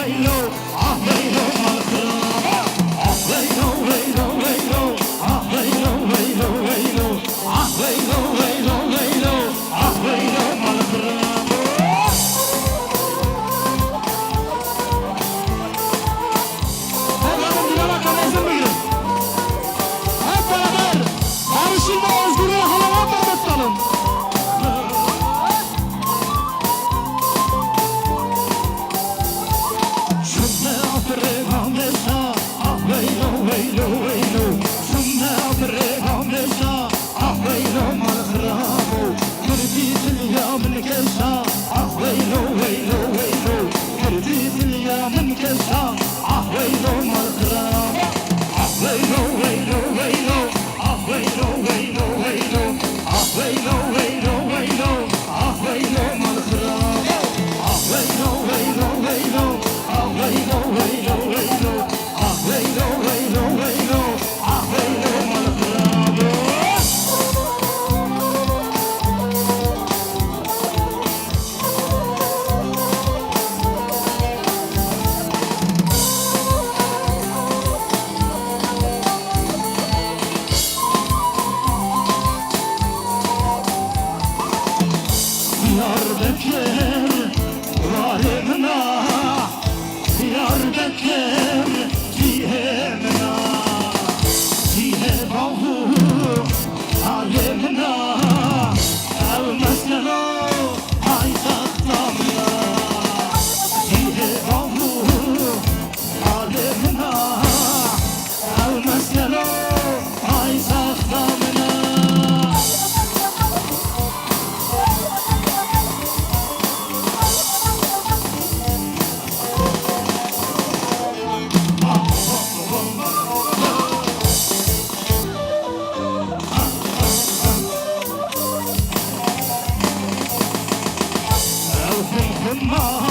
veylo, ah veylo malkırama. Ah veylo veylo veylo, ah veylo veylo veylo, ah veylo veylo veylo, ah veylo malkırama. Evladım Diyarbakır'a izin buyurun. Hep beraber barışın ve özgürlüğü halalarla tutalım. Şunne Afrika mesa, ah veylo veylo veylo. Şunne Afrika mesa, ah veylo malkıramo. Kırdit اليوم كسا, ah veylo veylo veylo. Kırdit اليوم كسا, ah veylo malkıramo. Ah veylo veylo veylo, ah veylo veylo veylo, ah veylo veylo veylo, ah veylo malkıramo. Ah veylo veylo veylo, ah veylo veylo veylo, ah veylo veylo veylo, ah veylo malkıramo. Diyarbakır varımına, Diyarbakır cihemina, cihe bahu alemina, elmesneno ay saklamına, cihe bahu alemina, elmesneno ay saklamına. الحكمة